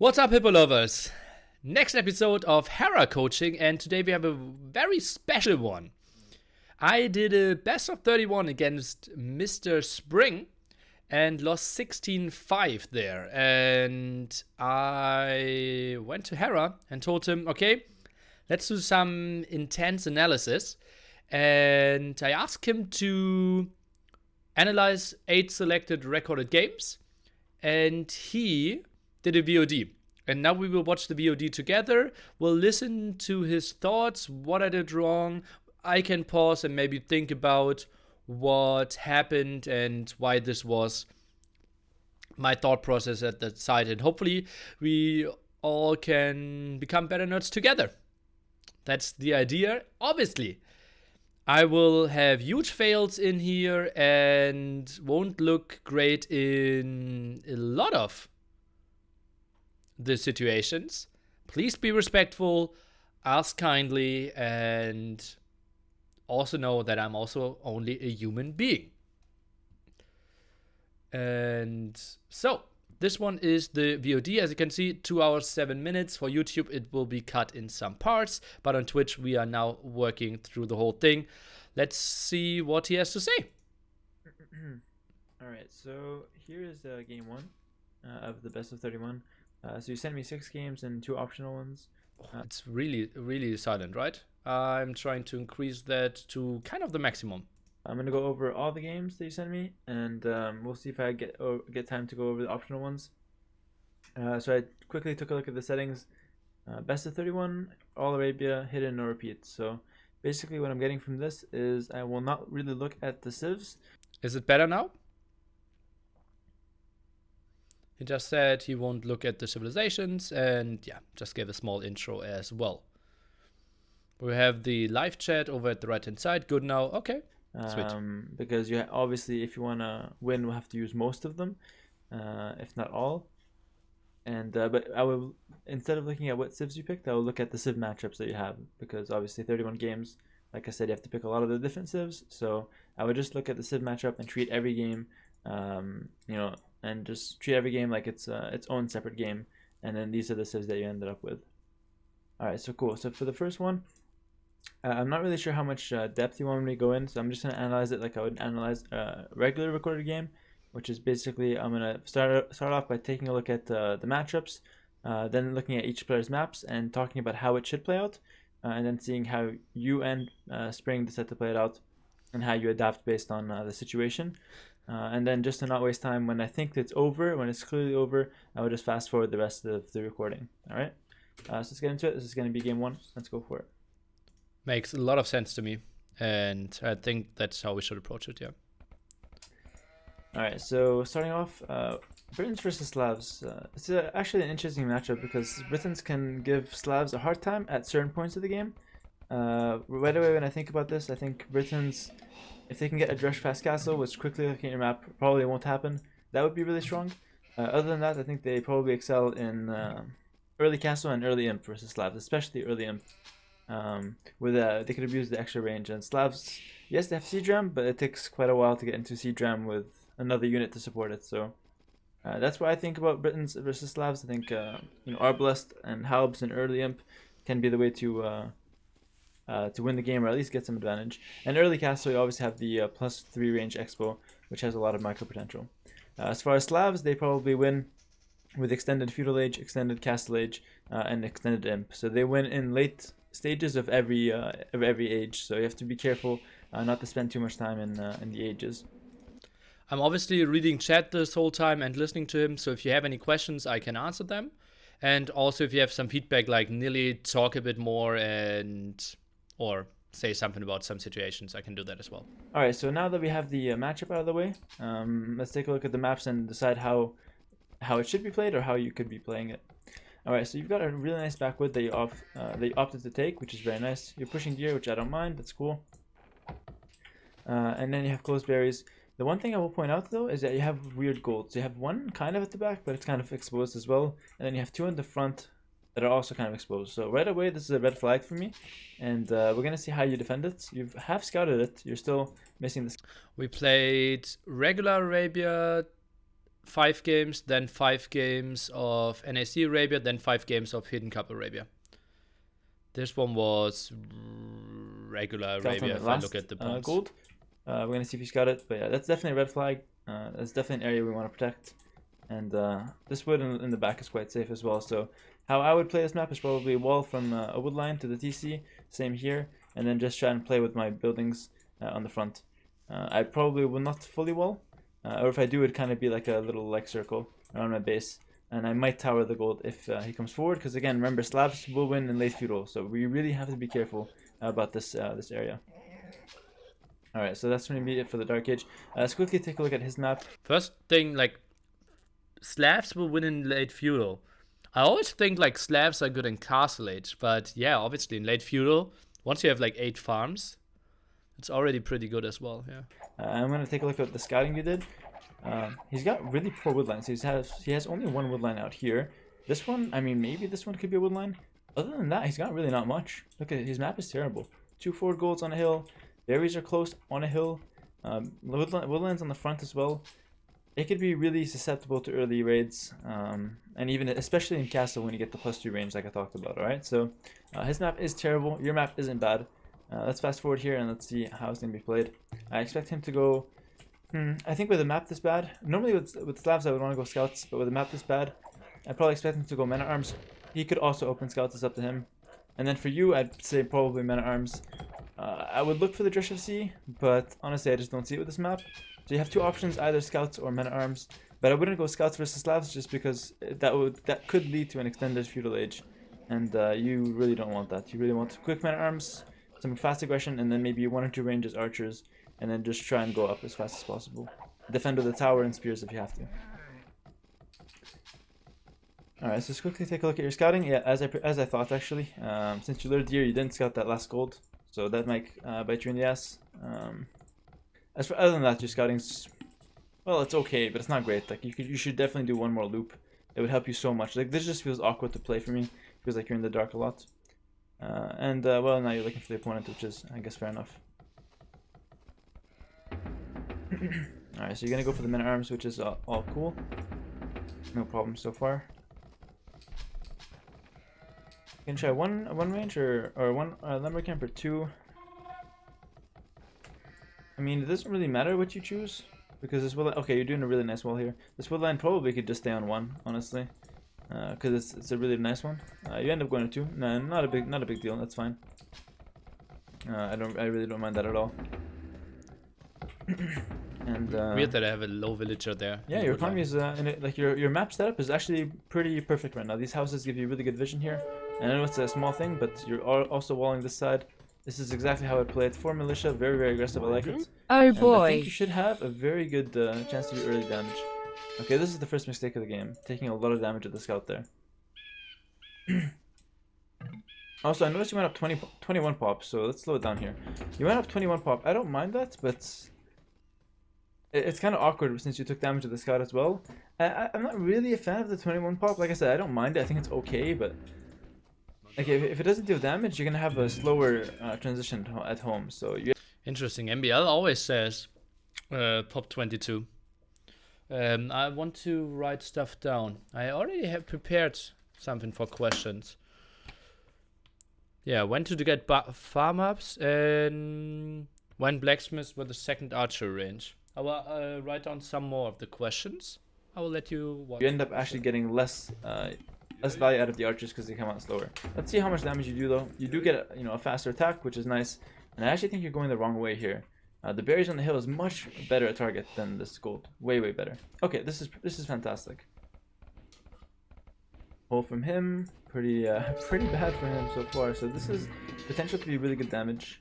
What's up, Hippo lovers? Next episode of Hera Coaching, and today we have a very special one. I did a best of 31 against Mr. Spring and lost 16-5 there. And I went to Hera and told him, okay, let's do some intense analysis. And I asked him to analyze 8 selected recorded games, and he did a VOD. And now we will watch the VOD together. We'll listen to his thoughts, what I did wrong. I can pause and maybe think about what happened and why this was my thought process at that side. And hopefully we all can become better nerds together. That's the idea. Obviously, I will have huge fails in here and won't look great in a lot of the situations. Please be respectful, ask kindly, and also know that I'm also only a human being. And so, this one is the VOD. As you can see, 2 hours, 7 minutes. For YouTube, it will be cut in some parts, but on Twitch, we are now working through the whole thing. Let's see what he has to say. Alright, so here is game 1 of the best of 31. So you sent me 6 games and 2 optional ones. It's really silent, right? I'm trying to increase that to kind of the maximum. I'm going to go over all the games that you sent me, and we'll see if I get time to go over the optional ones. So I quickly took a look at the settings. Best of 31, All Arabia, Hidden, no repeat. So basically what I'm getting from this is I will not really look at the civs. Is it better now? He just said he won't look at the civilizations, and yeah, just gave a small intro as well. We have the live chat over at the right hand side. Good now. Okay. Sweet. Because you obviously, if you want to win, we'll have to use most of them, if not all. And but I will, instead of looking at what civs you picked, I will look at the civ matchups that you have, because obviously 31 games, like I said, you have to pick a lot of the different civs. So I would just look at the civ matchup and treat every game, and just treat every game like it's its own separate game. And then these are the civs that you ended up with. Alright, so cool. So for the first one, I'm not really sure how much depth you want me to go in, so I'm just going to analyze it like I would analyze a regular recorded game, which is basically I'm going to start off by taking a look at the matchups, then looking at each player's maps and talking about how it should play out, and then seeing how you and Spring decide to play it out and how you adapt based on the situation. And then just to not waste time, when I think it's over, when it's clearly over, I would just fast forward the rest of the recording. Alright, so let's get into it. This is going to be game 1. Let's go for it. Makes a lot of sense to me, and I think that's how we should approach it, yeah. Alright, so starting off, Britons versus Slavs. It's actually an interesting matchup because Britons can give Slavs a hard time at certain points of the game. Right away when I think about this, I think Britons, if they can get a Drush fast castle, which quickly looking at your map probably won't happen, that would be really strong. Other than that, I think they probably excel in early castle and early imp versus Slavs, especially early imp. Where they could abuse the extra range. And Slavs, yes, they have C-Dram, but it takes quite a while to get into C-Dram with another unit to support it. So that's what I think about Britons versus Slavs. I think Arbalest and Halbs and early imp can be the way to win the game, or at least get some advantage. And early castle, you obviously have the +3 range expo, which has a lot of micro potential. As far as Slavs, they probably win with extended feudal age, extended castle age, and extended imp. So they win in late stages of every age. So you have to be careful not to spend too much time in the ages. I'm obviously reading chat this whole time and listening to him, so if you have any questions, I can answer them. And also if you have some feedback, like Nilly, talk a bit more or say something about some situations, I can do that as well. Alright, so now that we have the matchup out of the way, let's take a look at the maps and decide how it should be played or how you could be playing it. Alright, so you've got a really nice backwood that you opted to take, which is very nice. You're pushing deer, which I don't mind, that's cool. And then you have closed berries. The one thing I will point out though is that you have weird golds. You have one kind of at the back, but it's kind of exposed as well. And then you have 2 in the front that are also kind of exposed. So right away, this is a red flag for me. And we're going to see how you defend it. You've half scouted it. You're still missing this. We played regular Arabia, 5 games, then 5 games of NAC Arabia, then 5 games of Hidden Cup Arabia. This one was regular Arabia if I look at the points. Gold. We're going to see if he's got it. But yeah, that's definitely a red flag. That's definitely an area we want to protect. And this wood in the back is quite safe as well. So how I would play this map is probably wall from a wood line to the TC. Same here. And then just try and play with my buildings on the front. I probably will not fully wall. Or if I do, it'd kind of be like a little like circle around my base. And I might tower the gold if he comes forward. Because again, remember, Slavs will win in late feudal. So we really have to be careful about this this area. Alright, so that's going to be it for the Dark Age. Let's quickly take a look at his map. First thing, like, Slavs will win in late feudal. I always think, like, Slavs are good in Castle Age. But yeah, obviously in late feudal, once you have like 8 farms, it's already pretty good as well, yeah. I'm going to take a look at the scouting you did. He's got really poor woodlines. He has only one woodline out here. This one, I mean, maybe this one could be a woodline. Other than that, he's got really not much. Look at his map is terrible. 2 forward golds on a hill. Berries are close on a hill. Woodlands on the front as well. It could be really susceptible to early raids, and even especially in castle when you get the +2 range like I talked about. Alright, so his map is terrible. Your map isn't bad. Let's fast forward here and let's see how it's going to be played. I expect him to go... I think with a map this bad... Normally with Slavs I would want to go scouts, but with a map this bad, I'd probably expect him to go men-at-arms. He could also open scouts, it's up to him. And then for you, I'd say probably men-at-arms. I would look for the Drish of Sea, but honestly I just don't see it with this map. So you have 2 options, either scouts or men-at-arms. But I wouldn't go scouts versus Slavs just because that could lead to an extended feudal age. And you really don't want that. You really want quick men-at-arms, some fast aggression, and then maybe 1 or 2 ranges archers, and then just try and go up as fast as possible. Defend with the tower and spears if you have to. Alright, so let's quickly take a look at your scouting. Yeah, as I thought actually. Since you lured deer, you didn't scout that last gold, so that might bite you in the ass. As for other than that, your scouting's, well, it's okay, but it's not great. Like you should definitely do 1 more loop. It would help you so much. Like this just feels awkward to play for me. Feels like you're in the dark a lot. Well, now you're looking for the opponent, which is, I guess, fair enough. Alright, so you're gonna go for the men-at-arms, which is all cool. No problem so far. You can try one range or one lumber camp or 2. I mean, it doesn't really matter what you choose because this woodline. Okay, you're doing a really nice wall here. This woodline probably could just stay on 1, honestly, because it's a really nice one. You end up going to 2. No, not a big deal. That's fine. I really don't mind that at all. And weird that I have a low villager there. Yeah, your economy is like your map setup is actually pretty perfect right now. These houses give you really good vision here. And I know it's a small thing, but you're also walling this side. This is exactly how I play it. 4 militia, very, very aggressive. I like it. Oh and boy. I think you should have a very good chance to do early damage. Okay, this is the first mistake of the game. Taking a lot of damage at the scout there. Also, I noticed you went up 21 pop, so let's slow it down here. You went up 21 pop. I don't mind that, but it's kind of awkward since you took damage at the scout as well. I'm not really a fan of the 21 pop. Like I said, I don't mind it. I think it's okay, but like if it doesn't deal damage, you're gonna have a slower transition at home. So you. Interesting. MBL always says pop 22. I want to write stuff down. I already have prepared something for questions. Yeah, when to get farm ups and when blacksmiths with the 2nd archer range. I will write down some more of the questions. I will let you watch. You end up actually getting less value out of the archers because they come out slower. Let's see how much damage you do though. You do get a faster attack, which is nice. And I actually think you're going the wrong way here. The berries on the hill is much better a target than this gold. Way better. Okay, this is fantastic. Pull from him, pretty bad for him so far. So this is potential to be really good damage.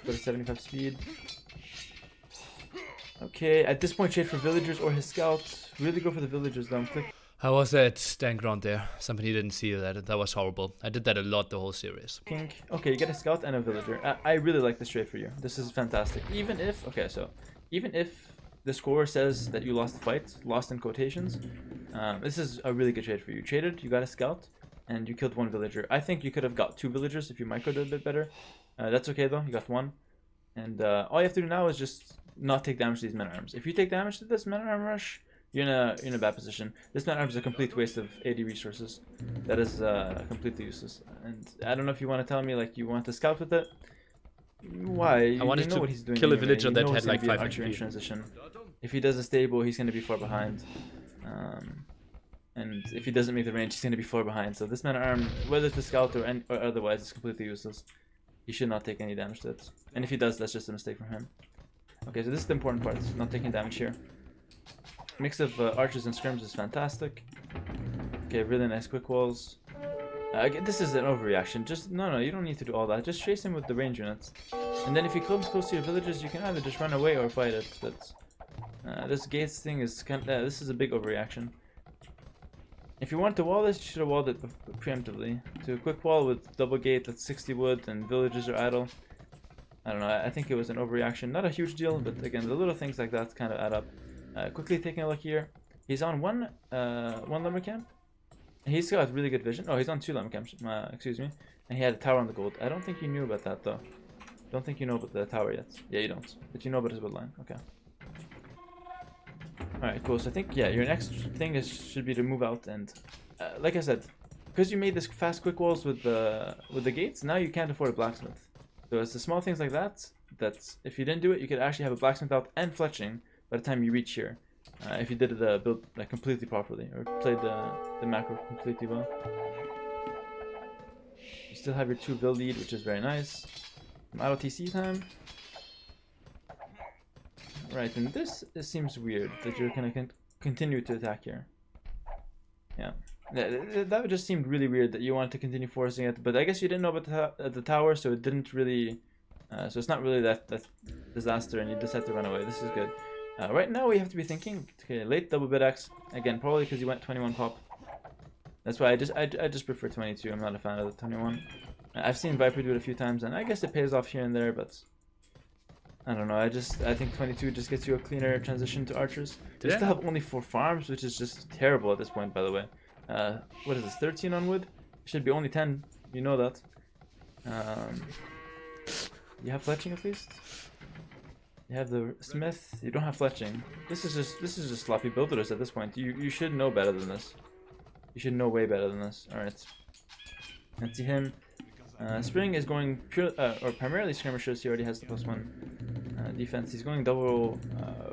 Go to 75 speed. Okay, at this point trade for villagers or his scouts. Really go for the villagers though. Click. How was that stand ground there? Somebody didn't see that. That was horrible. I did that a lot the whole series. Pink. Okay, you get a scout and a villager. I really like this trade for you. This is fantastic. Even if the score says that you lost the fight, lost in quotations, this is a really good trade for you. Traded, you got a scout, and you killed 1 villager. I think you could have got 2 villagers if you microed a bit better. That's okay though, you got 1. And all you have to do now is just not take damage to these men-at-arms. If you take damage to this men-at-arm rush, you're in a bad position. This man arm is a complete waste of AD resources. That is completely useless. And I don't know if you want to tell me like you want to scout with it. Why? I wanted you know to what he's doing kill a anyway. villager You that know had he's gonna like be an 500 archer in HP. transition. If he does a stable, he's going to be far behind. And if he doesn't make the range, he's going to be far behind. So this man arm, whether it's the scout or otherwise, is completely useless. He should not take any damage to it. And if he does, that's just a mistake from him. Okay, so this is the important part. Not taking damage here. Mix of archers and scrims is fantastic. Okay, really nice quick walls. This is an overreaction. Just no, you don't need to do all that. Just chase him with the range units. And then if he comes close to your villagers, you can either just run away or fight it. But this gates thing is this is a big overreaction. If you want to wall this, you should have walled it preemptively. To a quick wall with double gate that's 60 wood and villagers are idle. I don't know, I think it was an overreaction. Not a huge deal, but again, the little things like that kind of add up. Quickly taking a look here. He's on one lumber camp. He's got really good vision. Oh, he's on 2 lumber camps, excuse me. And he had a tower on the gold. I don't think you knew about that though. Don't think you know about the tower yet. Yeah, you don't. But you know about his woodline. Okay. Alright, cool. So I think, yeah, your next thing should be to move out and, like I said, because you made this fast quick walls with the gates, now you can't afford a blacksmith. So it's the small things like that, if you didn't do it, you could actually have a blacksmith out and fletching by the time you reach here. If you did the build like completely properly, or played the macro completely well. You still have your 2 build lead, which is very nice. Some auto TC time. Right, and this seems weird that you're gonna continue to attack here. Yeah, that just seemed really weird that you wanted to continue forcing it, but I guess you didn't know about the tower, so it didn't really. So it's not really that disaster, and you just had to run away. This is good. Right now we have to be thinking. Okay, late double bit X again, probably because you went 21 pop. That's why I just prefer 22. I'm not a fan of the 21. I've seen Viper do it a few times, and I guess it pays off here and there, but. I don't know, I think 22 just gets you a cleaner transition to archers. You still have only 4 farms, which is just terrible at this point, by the way. What is this, 13 on wood? It should be only 10, you know that. You have fletching at least? You have the smith, you don't have fletching. This is just sloppy builders at this point. You should know better than this. You should know way better than this. Alright. Let's see him. Spring is going pure or primarily skirmishers. He already has the +1 defense. He's going double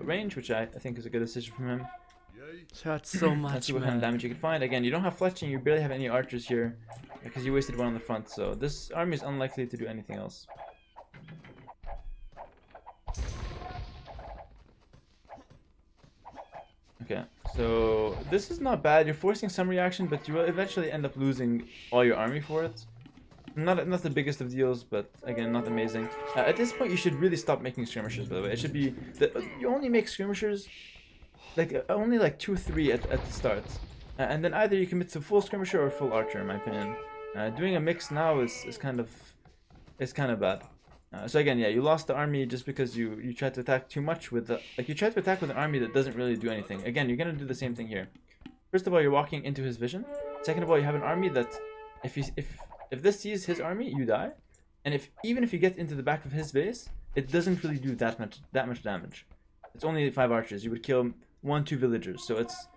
range, which I think is a good decision from him. That's so much. Let's see what kind of damage you can find. Again, you don't have fletching. You barely have any archers here because you wasted 1 on the front. So this army is unlikely to do anything else. Okay, so this is not bad. You're forcing some reaction, but you will eventually end up losing all your army for it. Not the biggest of deals, but again, not amazing. At this point, you should really stop making skirmishers, by the way. It should be that you only make skirmishers like only like 2-3 at the start. And then either you commit to full skirmisher or full archer, in my opinion. Doing a mix now is kind of bad. So again, yeah, you lost the army just because you tried to attack too much with you tried to attack with an army that doesn't really do anything. Again, you're gonna do the same thing here. First of all, you're walking into his vision. Second of all, you have an army that if this sees his army, you die. And even if you get into the back of his base, it doesn't really do that much damage. It's only 5 archers. You would kill 1-2 villagers, so it's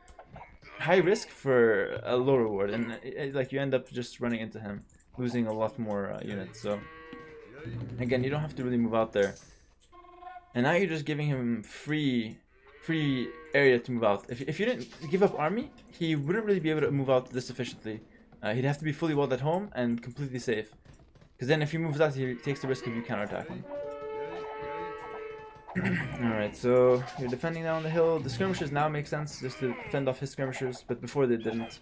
high risk for a low reward, and like you end up just running into him, losing a lot more units. So again, you don't have to really move out there. And now you're just giving him free area to move out. If you didn't give up army, he wouldn't really be able to move out this efficiently. He'd have to be fully walled at home and completely safe. Because then if he moves out, he takes the risk of you counterattacking. Alright, so you're defending now on the hill. The skirmishers now make sense just to fend off his skirmishers, but before they didn't.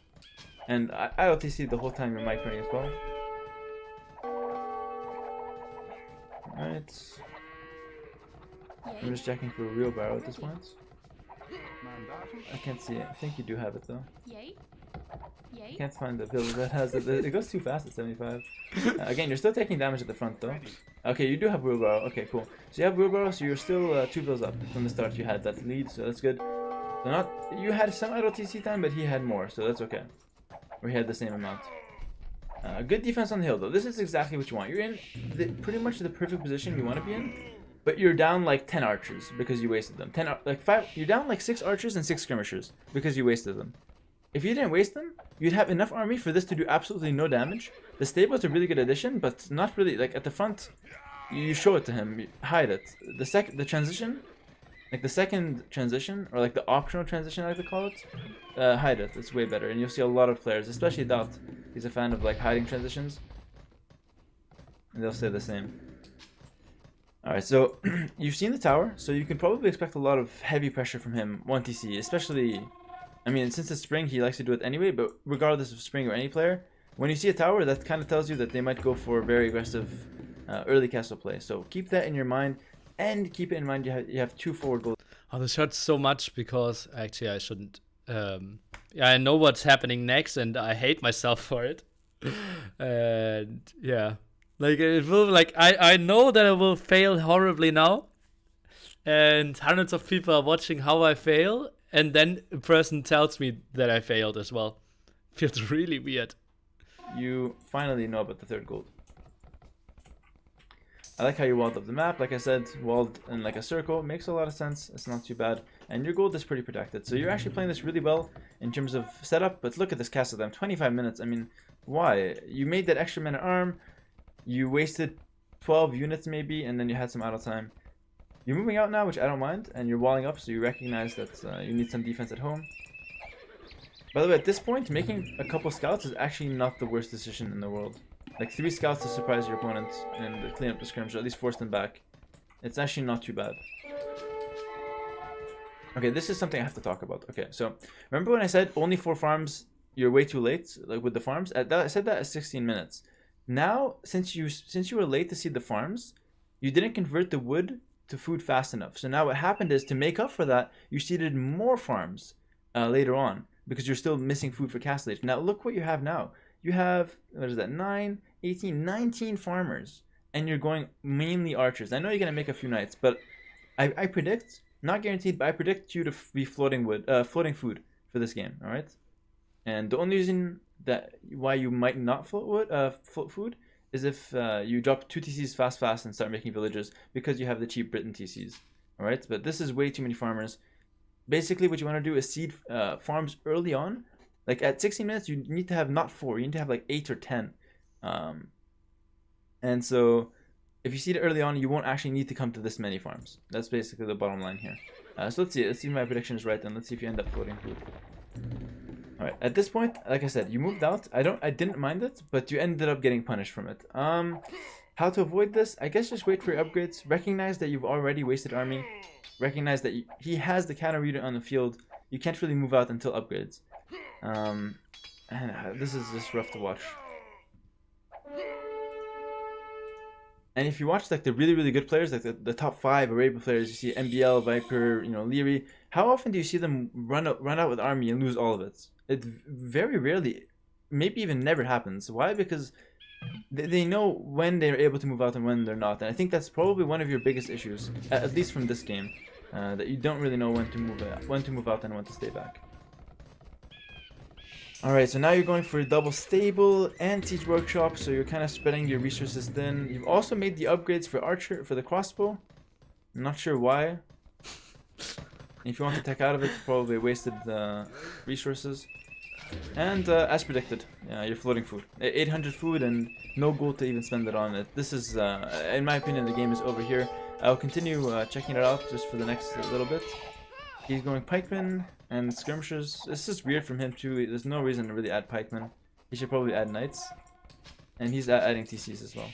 And I OTC the whole time you're microing as well. Alright. I'm just checking for a wheelbarrow at this point. I can't see it. I think you do have it though. I can't find the build that has it. It goes too fast at 75. Again, you're still taking damage at the front though. Okay, you do have wheelbarrow. Okay, cool. So you have wheelbarrow, so you're still 2 builds up from the start. You had that lead, so that's good. So you had some idle TC time, but he had more, so that's okay. Or he had the same amount. Good defense on the hill though. This is exactly what you want. You're in pretty much the perfect position you want to be in. but you're down like 10 archers because you wasted them. You're down like 6 archers and 6 skirmishers because you wasted them. If you didn't waste them, you'd have enough army for this to do absolutely no damage. The stable is a really good addition, but not really. Like at the front, you show it to him, you hide it. The transition, like the second transition, or like the optional transition I like to call it, hide it. It's way better, and you'll see a lot of players, especially Dot. He's a fan of like hiding transitions, and they'll say the same. Alright, so you've seen the tower, so you can probably expect a lot of heavy pressure from him 1TC, especially, I mean, since it's Spring, he likes to do it anyway, but regardless of Spring or any player, when you see a tower, that kind of tells you that they might go for very aggressive early castle play. So keep that in your mind, and keep it in mind you have 2 forward goals. Oh, this hurts so much because actually I shouldn't. Yeah, I know what's happening next, and I hate myself for it. And yeah. Like, it will, like, I know that I will fail horribly now. And hundreds of people are watching how I fail. And then a person tells me that I failed as well. Feels really weird. You finally know about the 3rd gold. I like how you walled up the map. Like I said, walled in like a circle. Makes a lot of sense. It's not too bad. And your gold is pretty protected. So you're actually playing this really well in terms of setup. But look at this castle time. 25 minutes. I mean, why? You made that extra minute arm. You wasted 12 units maybe, and then you had some idle time. You're moving out now, which I don't mind, and you're walling up, so you recognize that you need some defense at home. By the way, at this point, making a couple scouts is actually not the worst decision in the world. Like 3 scouts to surprise your opponent and clean up the skirmish, or at least force them back. It's actually not too bad. Okay, this is something I have to talk about. Okay, so remember when I said only 4 farms, you're way too late, like with the farms? I said that at 16 minutes. Now, since you were late to seed the farms, you didn't convert the wood to food fast enough. So now what happened is, to make up for that, you seeded more farms later on, because you're still missing food for castle age. Now look what you have now. You have, what is that, 9, 18, 19 farmers, and you're going mainly archers. I know you're going to make a few knights, but I predict, not guaranteed, but I predict you to be floating food for this game, alright? And the only reason why you might not float food is if you drop 2 TCs fast and start making villages, because you have the cheap Briton TCs. Alright, but this is way too many farmers. Basically what you want to do is seed farms early on. Like at 16 minutes you need to have not 4, you need to have like 8 or 10. And so if you seed it early on, you won't actually need to come to this many farms. That's basically the bottom line here. So let's see if my prediction is right, and let's see if you end up floating food. Alright, at this point, like I said, you moved out. I didn't mind it, but you ended up getting punished from it. How to avoid this? I guess just wait for your upgrades. Recognize that you've already wasted army. Recognize that he has the counter reader on the field. You can't really move out until upgrades. And this is just rough to watch. And if you watch like the really good players, like the top 5 Arabia players, you see MBL, Viper, Leary. How often do you see them run out with army and lose all of it? It very rarely, maybe even never happens. Why? Because they know when they're able to move out and when they're not. And I think that's probably one of your biggest issues, at least from this game, that you don't really know when to move out and when to stay back. Alright, so now you're going for a double stable and siege workshop, so you're kind of spreading your resources thin. You've also made the upgrades for archer, for the crossbow. I'm not sure why. If you want to tech out of it, you probably wasted resources. And as predicted, you're floating food. 800 food and no gold to even spend it on it. This is, in my opinion, the game is over here. I'll continue checking it out just for the next little bit. He's going pikemen and skirmishers. This is weird from him too. There's no reason to really add pikemen. He should probably add knights. And he's adding TCs as well.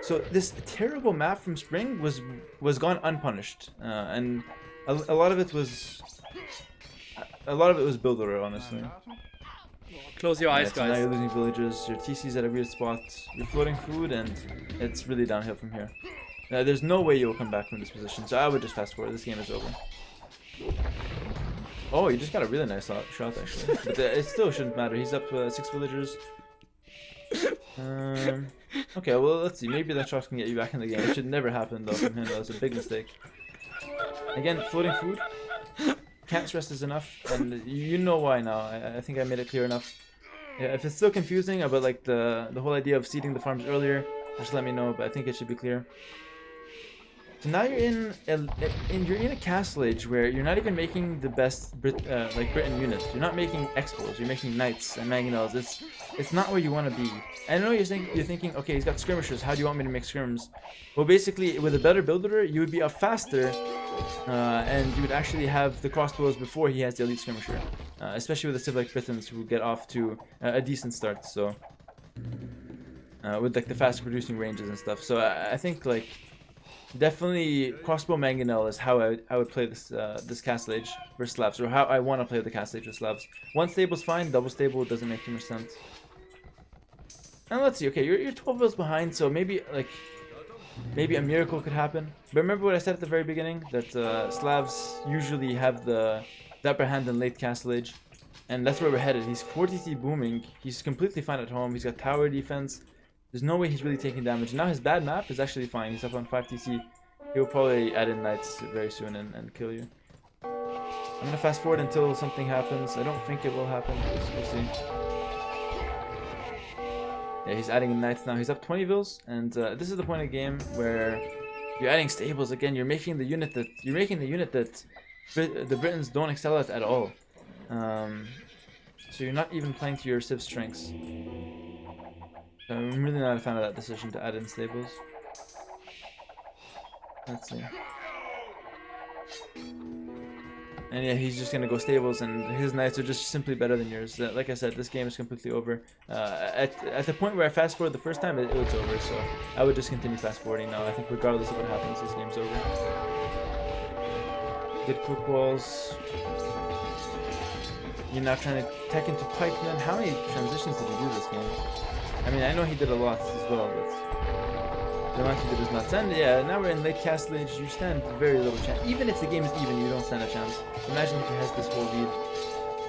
So this terrible map from Spring was gone unpunished, and a lot of it was builder, honestly. Close your eyes, so guys. Now you're losing villages. Your TC's at a weird spot. You're floating food, and it's really downhill from here. There's no way you'll come back from this position, so I would just fast forward. This game is over. Oh, you just got a really nice shot actually, but it still shouldn't matter. He's up 6 villagers. Okay, well, let's see. Maybe that shot can get you back in the game. It should never happen, though, from him. That was a big mistake. Again, floating food. Can't stress this enough, and you know why now. I think I made it clear enough. Yeah, if it's still confusing about like the whole idea of seeding the farms earlier, just let me know, but I think it should be clear. now you're in a castle age where you're not even making the best Briton units. You're not making expos. You're making knights and mangonels. It's not where you want to be. I know you're thinking, okay, he's got skirmishers. How do you want me to make skirms? Well, basically, with a better build order, you would be up faster, and you would actually have the crossbows before he has the elite skirmisher. Especially with the civ like Britons who get off to a decent start. So with like the fast producing ranges and stuff. So I think like. Definitely, crossbow mangonel is how I would play this this castle age versus Slavs, or how I want to play the castle age with Slavs. One stable's fine, double stable doesn't make too much sense. And let's see, okay, you're 12 bills behind, so maybe a miracle could happen. But remember what I said at the very beginning, that Slavs usually have the upper hand in late castle age, and that's where we're headed. He's 40t booming, he's completely fine at home, he's got tower defense. There's no way he's really taking damage. Now his bad map is actually fine. He's up on 5TC. He'll probably add in knights very soon and kill you. I'm gonna fast forward until something happens. I don't think it will happen. We'll see. Yeah, he's adding in knights now. He's up 20 vils, and this is the point of the game where you're adding stables again. You're making the unit that the Britons don't excel at all. So you're not even playing to your civ strengths. I'm really not a fan of that decision to add in stables. Let's see. And yeah, he's just gonna go stables, and his knights are just simply better than yours. Like I said, this game is completely over. At the point where I fast forward the first time, it was over. So I would just continue fast forwarding now. I think regardless of what happens, this game's over. Good quick walls. You're now trying to tech into pikemen. How many transitions did he do this game? I mean, I know he did a lot as well, but the amount he did is nuts. And yeah, now we're in late castle age, you stand very little chance. Even if the game is even, you don't stand a chance. Imagine if he has this whole lead.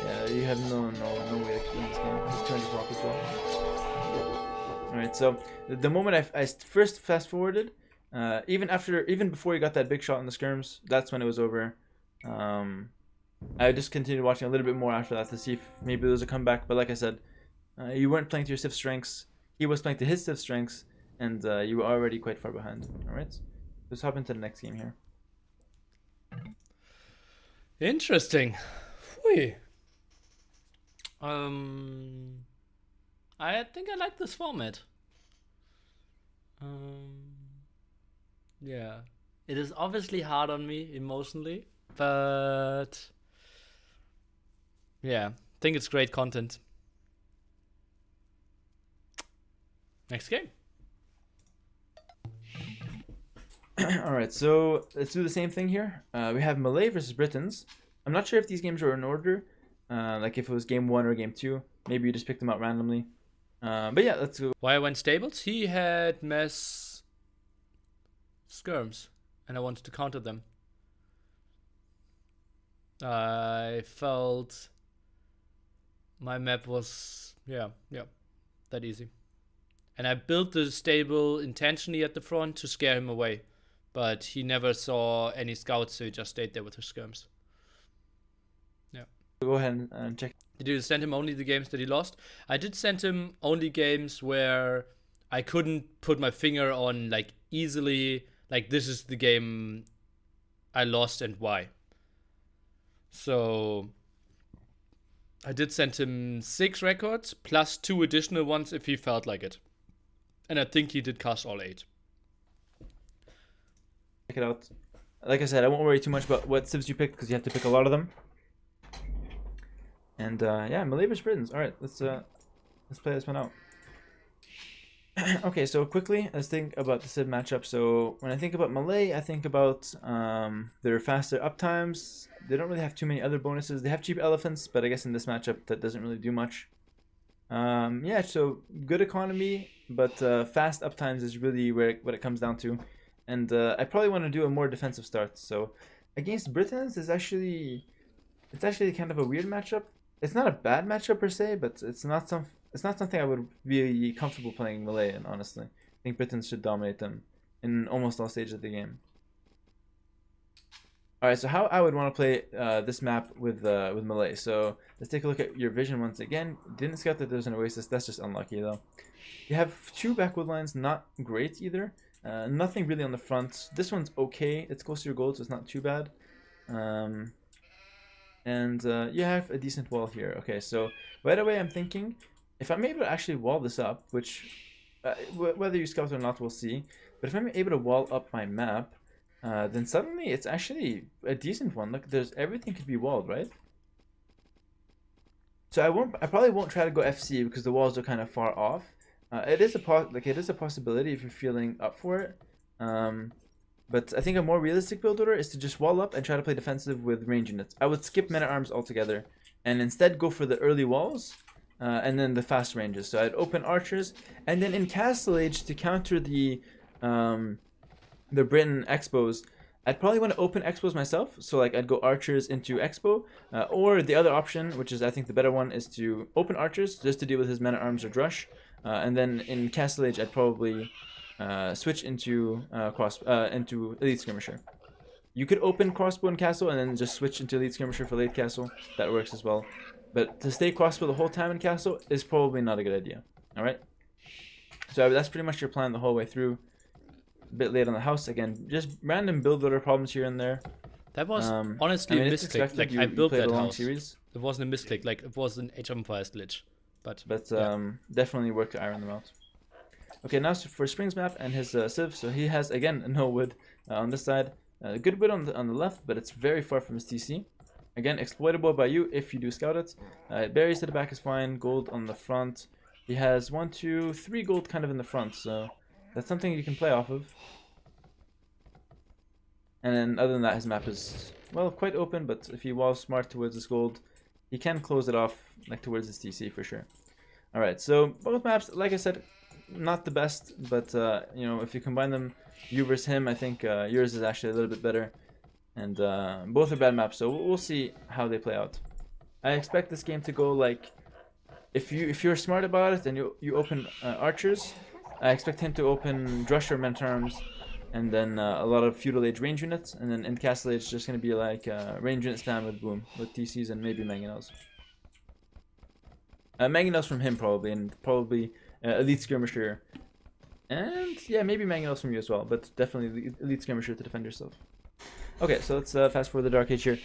Yeah, you have no way to win this game. He's 200 block as well. Alright, so the moment I first fast forwarded, even before he got that big shot in the skirms, that's when it was over. I just continued watching a little bit more after that to see if maybe there was a comeback, but like I said, you weren't playing to your civ strengths, he was playing to his civ strengths, and you were already quite far behind. Alright, let's hop into the next game here. Interesting. Whee. I think I like this format. Yeah. It is obviously hard on me emotionally, but yeah, I think it's great content. Next game. Alright, so let's do the same thing here. We have Malay versus Britons. I'm not sure if these games are in order, like if it was game 1 or game 2. Maybe you just picked them out randomly. But yeah, let's go. Why I went stables? He had mass skirms, and I wanted to counter them. I felt my map was, yeah, that easy. And I built the stable intentionally at the front to scare him away. But he never saw any scouts, so he just stayed there with his skirms. Yeah. Go ahead and check. Did you send him only the games that he lost? I did send him only games where I couldn't put my finger on, like, easily, like, this is the game I lost and why. So I did send him 6 records plus 2 additional ones if he felt like it. And I think he did cast all 8. Check it out. Like I said, I won't worry too much about what civs you picked because you have to pick a lot of them. And yeah, Malay vs Britons. All right, let's play this one out. Okay, so quickly, let's think about the civ matchup. So when I think about Malay, I think about their faster uptimes. They don't really have too many other bonuses. They have cheap elephants, but I guess in this matchup that doesn't really do much. Yeah, so good economy, but fast uptimes is really what it comes down to. And I probably want to do a more defensive start. So against Britons is actually kind of a weird matchup. It's not a bad matchup per se, but it's not something I would be comfortable playing Malay in, honestly. I think Britons should dominate them in almost all stages of the game. Alright, so how I would want to play this map with Malay. So let's take a look at your vision once again. Didn't scout that there's an oasis. That's just unlucky though. You have 2 backwood lines, not great either. Nothing really on the front. This one's okay. It's close to your gold, so it's not too bad. And you have a decent wall here. Okay, so right away I'm thinking, if I'm able to actually wall this up, which whether you scout or not, we'll see. But if I'm able to wall up my map, then suddenly it's actually a decent one. Look, everything could be walled, right? So I probably won't try to go FC because the walls are kind of far off. It is a possibility if you're feeling up for it. But I think a more realistic build order is to just wall up and try to play defensive with range units. I would skip men-at-arms altogether and instead go for the early walls and then the fast ranges. So I'd open archers, and then in Castle Age to counter the Briton expos, I'd probably want to open expos myself. So like I'd go archers into expo, or the other option, which is I think the better one, is to open archers just to deal with his men-at-arms or drush, and then in Castle Age I'd probably switch into into elite skirmisher. You could open crossbow in castle and then just switch into elite skirmisher for late castle. That works as well. But to stay crossbow the whole time in castle is probably not a good idea. All right. So that's pretty much your plan the whole way through. A bit late on the house again. Just random build order problems here and there. That was honestly a misclick. Like I built that house. Series. It wasn't a misclick. Like it was an Age of Empires glitch. But definitely worked to iron them out. Okay, now for Spring's map and his civ. So he has again no wood on this side. Good wood on the left, but it's very far from his TC. Again, exploitable by you if you do scout it. Berries to the back is fine. Gold on the front. He has 1, 2, 3 gold kind of in the front, so that's something you can play off of. And then other than that, his map is, well, quite open, but if he was smart towards his gold, he can close it off like towards his TC for sure. Alright, so both maps, like I said, not the best, but you know, if you combine them, you versus him, I think yours is actually a little bit better. And both are bad maps, so we'll see how they play out. I expect this game to go like, if you're smart about it and you open archers, I expect him to open Drusher, Men-at-Arms, and then a lot of Feudal Age range units, and then in Castle Age it's just going to be like range unit spam with boom, with TCs and maybe Mangonels. Mangonels from him probably, and probably Elite Skirmisher. And yeah, maybe Mangonels from you as well, but definitely Elite Skirmisher to defend yourself. Okay, so let's fast forward the Dark Age here,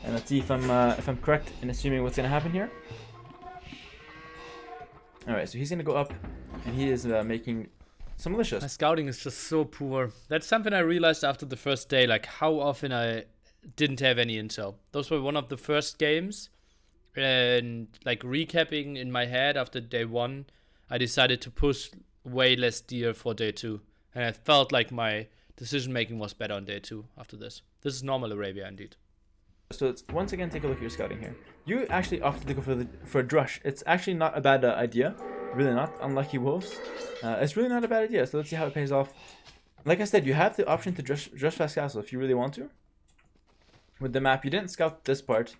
and let's see if I'm correct in assuming what's going to happen here. Alright, so he's going to go up, and he is making some malicious. My scouting is just so poor. That's something I realized after the first day, like how often I didn't have any intel. Those were one of the first games, and like recapping in my head after day 1, I decided to push way less deer for day 2. And I felt like my decision making was better on day 2 after this. This is normal Arabia indeed. So let's once again take a look at your scouting here. You actually opted to go for a drush. It's actually not a bad idea. Really not. Unlucky wolves. It's really not a bad idea. So let's see how it pays off. Like I said, you have the option to drush fast castle if you really want to. With the map, you didn't scout this part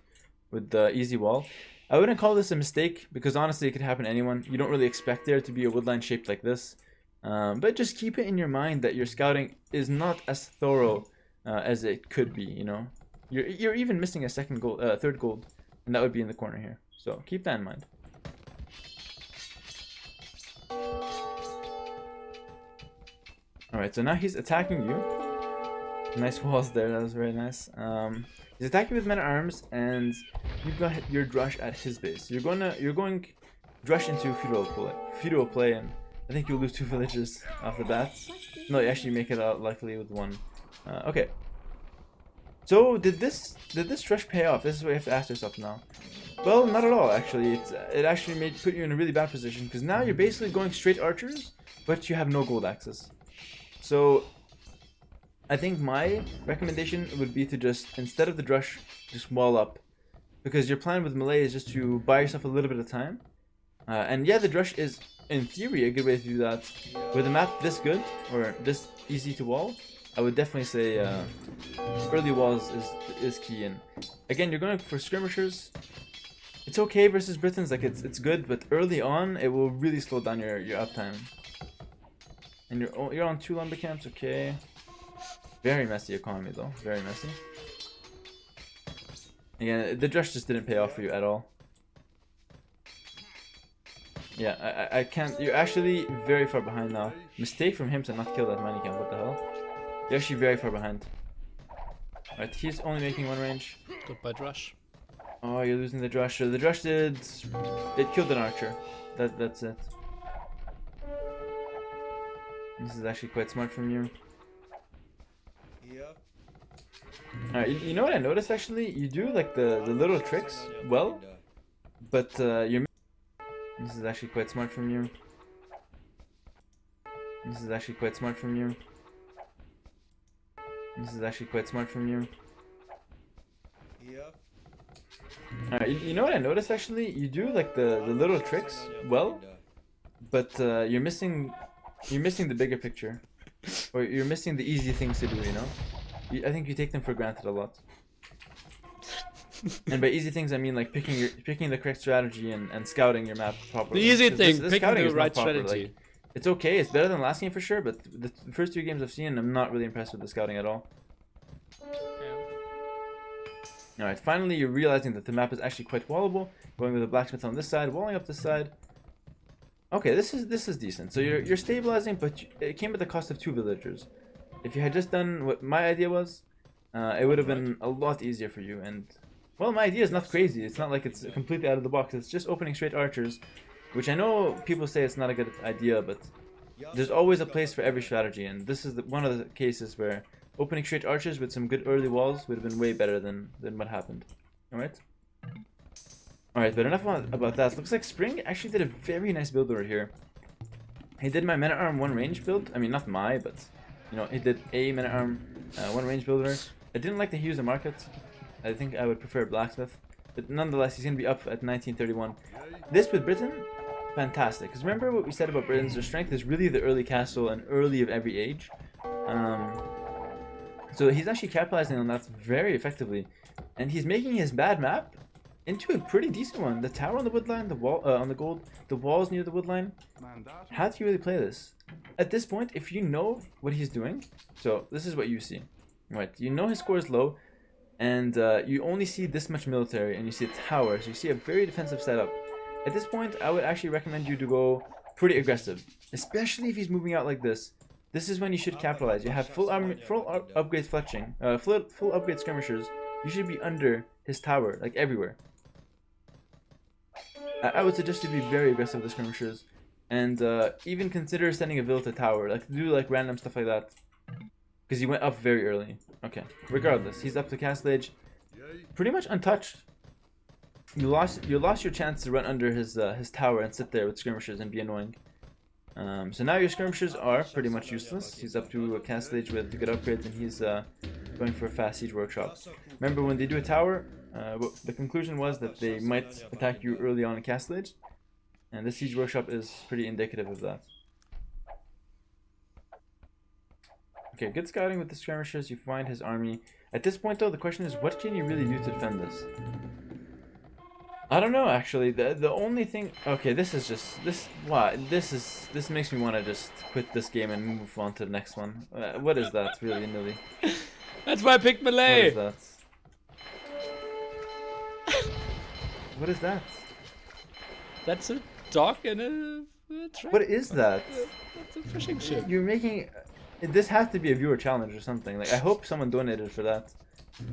with the easy wall. I wouldn't call this a mistake because honestly it could happen to anyone. You don't really expect there to be a woodline shaped like this. But just keep it in your mind that your scouting is not as thorough as it could be, you know. You're even missing a third gold, and that would be in the corner here. So keep that in mind. Alright, so now he's attacking you. Nice walls there, that was very nice. He's attacking with men-at-arms, and you've got your drush at his base. You're going drush into feudal play, and I think you'll lose 2 villages off the bat. No, you actually make it out luckily with 1. Okay. So did this drush pay off? This is what you have to ask yourself now. Well, not at all actually. It actually put you in a really bad position because now you're basically going straight archers, but you have no gold access. So I think my recommendation would be to just, instead of the drush, just wall up, because your plan with Malay is just to buy yourself a little bit of time. And yeah, the drush is in theory a good way to do that. With a map this good or this easy to wall, I would definitely say early walls is key. And again, you're going for skirmishers. It's okay versus Britons, like it's good, but early on it will really slow down your uptime. And you're on 2 lumber camps, okay. Very messy economy though, very messy. Again, the drush just didn't pay off for you at all. Yeah, I can't. You're actually very far behind now. Mistake from him to not kill that mannequin. What the hell? You're actually very far behind. Alright, he's only making one range. Goodbye, Drush. Oh, you're losing the Drush. The Drush did... It killed an archer. That's it. This is actually quite smart from you. Alright, you know what I noticed actually? You do like the little tricks well, but you're... This is actually quite smart from you. This is actually quite smart from you. This is actually quite smart from you. Alright, you know what I noticed actually? You do like the little tricks well, but you're missing the bigger picture, or you're missing the easy things to do. You know, I think you take them for granted a lot. And by easy things, I mean like picking the correct strategy and scouting your map properly. The easy thing, this picking scouting the is not right proper. strategy. Like, it's okay. It's better than last game for sure, but the first 2 games I've seen, I'm not really impressed with the scouting at all. Alright, finally you're realizing that the map is actually quite wallable. Going with a blacksmith on this side, walling up this side. Okay, this is decent. So you're stabilizing, but it came at the cost of 2 villagers. If you had just done what my idea was, it would have been a lot easier for you. And well, my idea is not crazy. It's not like it's completely out of the box. It's just opening straight archers, which I know people say it's not a good idea, but there's always a place for every strategy, and this is one of the cases where opening straight archers with some good early walls would have been way better than what happened. Alright? Alright, but enough about that. Looks like Spring actually did a very nice build over here. He did my Men-at-Arm 1 range build. I mean, not my, but, you know, he did a Men-at-Arm 1 range builder. I didn't like that he used the market. I think I would prefer Blacksmith. But nonetheless, he's going to be up at 1931. This with Britain, fantastic. Because remember what we said about Britons, their strength is really the early castle and early of every age. So he's actually capitalizing on that very effectively. And he's making his bad map into a pretty decent one. The tower on the woodline, the wall on the gold, the walls near the woodline. How do you really play this? At this point, if you know what he's doing, so this is what you see. Right, you know his score is low, and you only see this much military, and you see a tower, so you see a very defensive setup. At this point, I would actually recommend you to go pretty aggressive, especially if he's moving out like this. This is when you should capitalize. You have full upgrade fletching, full upgrade skirmishers. You should be under his tower, like everywhere. I would suggest you be very aggressive with the skirmishers, and even consider sending a vill to tower, like do like random stuff like that, because he went up very early. Okay, regardless, he's up to castle age, pretty much untouched. You lost your chance to run under his tower and sit there with skirmishers and be annoying. So now your skirmishers are pretty much useless. He's up to a castle age with good upgrades, and he's going for a fast siege workshop. Remember, when they do a tower, the conclusion was that they might attack you early on in castle age, and this siege workshop is pretty indicative of that. Okay, good scouting with the skirmishers. You find his army. At this point, though, the question is, what can you really do to defend this? I don't know, actually. The only thing... Okay, this is just... This makes me want to just quit this game and move on to the next one. What is that, really, nilly? That's why I picked Malay! What is that? What is that? That's a dock and a train. What is that? That's a fishing ship. You're making... This has to be a viewer challenge or something. Like, I hope someone donated for that.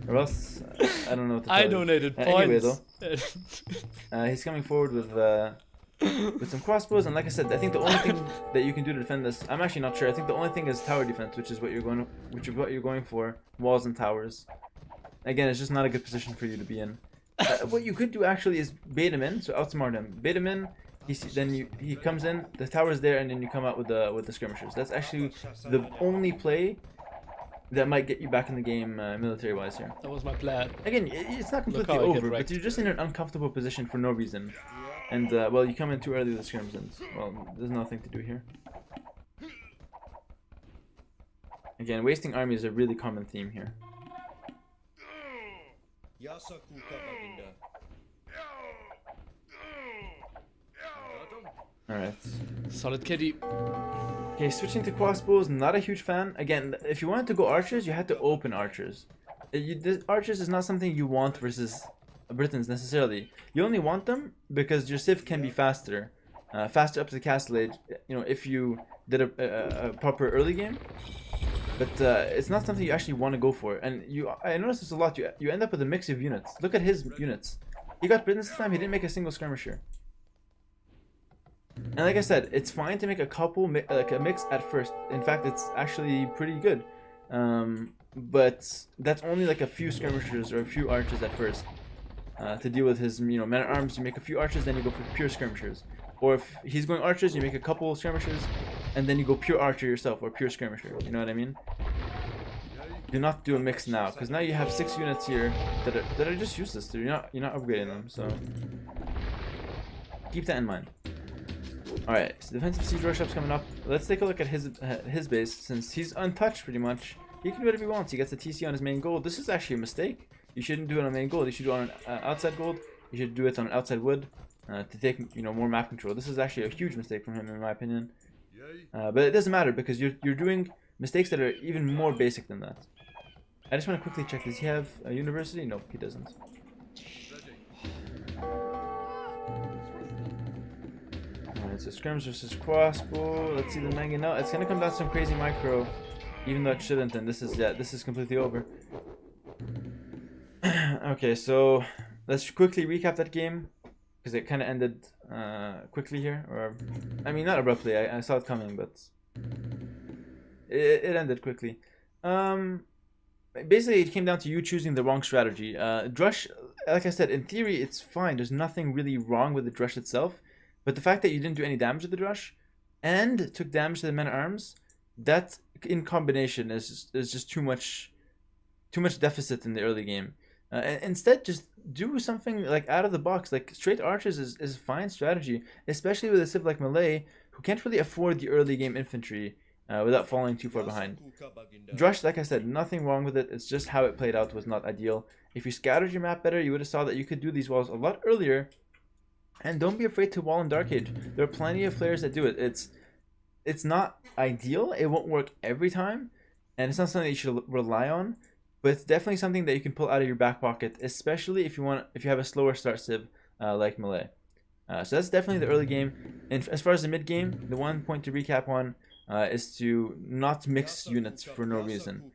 Or else, I don't know what to tell I you. donated points. Anyway, though, he's coming forward with some crossbows, and like I said, I think the only thing that you can do to defend this, I'm actually not sure. I think the only thing is tower defense, which is what you're going for, walls and towers. Again, it's just not a good position for you to be in. What you could do actually is bait him in, so outsmart him. Bait him in. He comes in, the tower's there, and then you come out with the skirmishers. That's actually the only play that might get you back in the game military-wise here. That was my plan. Again, it's not completely over, but you're just in an uncomfortable position for no reason. And, well, you come in too early with the skirms, and, well, there's nothing to do here. Again, wasting army is a really common theme here. Alright. Solid kitty. Okay, switching to crossbows, not a huge fan. Again, if you wanted to go archers, you had to open archers. Archers is not something you want versus Britons necessarily. You only want them because your civ can be faster. faster up to the castle age, if you did a proper early game. But it's not something you actually want to go for. And I noticed this a lot. You end up with a mix of units. Look at his units. He got Britons this time. He didn't make a single skirmisher. And like I said, it's fine to make a couple, like a mix at first. In fact, it's actually pretty good. But that's only like a few skirmishers or a few archers at first. To deal with his, men at arms, you make a few archers, then you go for pure skirmishers. Or if he's going archers, you make a couple skirmishers, and then you go pure archer yourself or pure skirmisher. You know what I mean? Do not do a mix now, because now you have 6 units here that are just useless. You're not upgrading them, so keep that in mind. All right, so defensive siege workshop's coming up. Let's take a look at his base. Since he's untouched pretty much, he can do whatever he wants. He gets a TC on his main gold. This is actually a mistake. You shouldn't do it on main gold. You should do it on outside gold. You should do it on outside wood to take more map control. This is actually a huge mistake from him, in my opinion. But it doesn't matter because you're doing mistakes that are even more basic than that. I just want to quickly check. Does he have a university? Nope, he doesn't. Alright, so scrims versus crossbow. Let's see the manga now. It's gonna come down to some crazy micro, even though it shouldn't. And this is completely over. Okay, so let's quickly recap that game because it kind of ended quickly here, or I mean not abruptly. I saw it coming, but it ended quickly. Basically, it came down to you choosing the wrong strategy. Drush, like I said, in theory, it's fine. There's nothing really wrong with the Drush itself. But the fact that you didn't do any damage to the Drush and took damage to the men-at-arms, that in combination is just too much deficit in the early game. Instead, just do something like out of the box. Like straight archers is a fine strategy, especially with a civ like Malay, who can't really afford the early game infantry. Without falling too far behind. Drush, like I said, nothing wrong with it. It's just how it played out was not ideal. If you scattered your map better, you would have saw that you could do these walls a lot earlier. And don't be afraid to wall in Dark Age. There are plenty of players that do it. It's not ideal. It won't work every time, and it's not something that you should rely on. But it's definitely something that you can pull out of your back pocket, especially if you have a slower start civ like Malay. So that's definitely the early game. And as far as the mid game, the one point to recap on. Is to not mix units for no reason.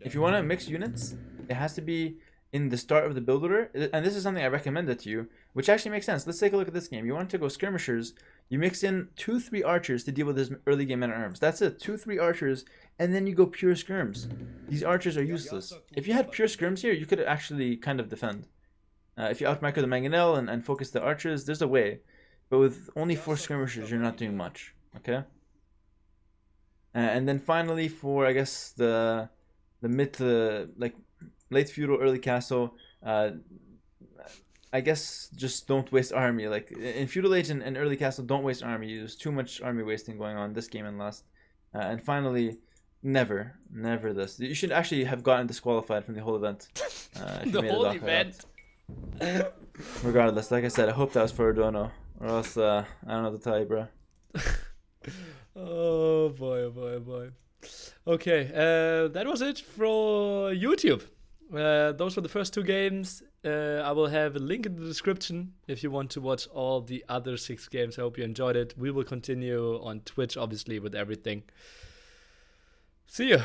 If you want to mix units, it has to be in the start of the build order, and this is something I recommended to you, which actually makes sense. Let's take a look at this game. You want to go skirmishers, you mix in 2-3 archers to deal with his early game men-at-arms. That's it, 2-3 archers, and then you go pure skirms. These archers are useless. If you had pure skirms here, you could actually kind of defend. If you outmicro the mangonel and focus the archers, there's a way. But with only 4 skirmishers, you're not doing much. Okay? And then finally, for I guess the mid to like late feudal, early castle, I guess just don't waste army. Like in feudal age and early castle, don't waste army. There's too much army wasting going on this game and last. And finally, never this. You should actually have gotten disqualified from the whole event. The whole event. Regardless, like I said, I hope that was for Adono, or else I don't know what to tell you, bro. Oh boy. Okay, that was it for YouTube. Those were the first 2 games. I will have a link in the description if you want to watch all the other 6 games. I hope you enjoyed it. We will continue on Twitch, obviously, with everything. See you.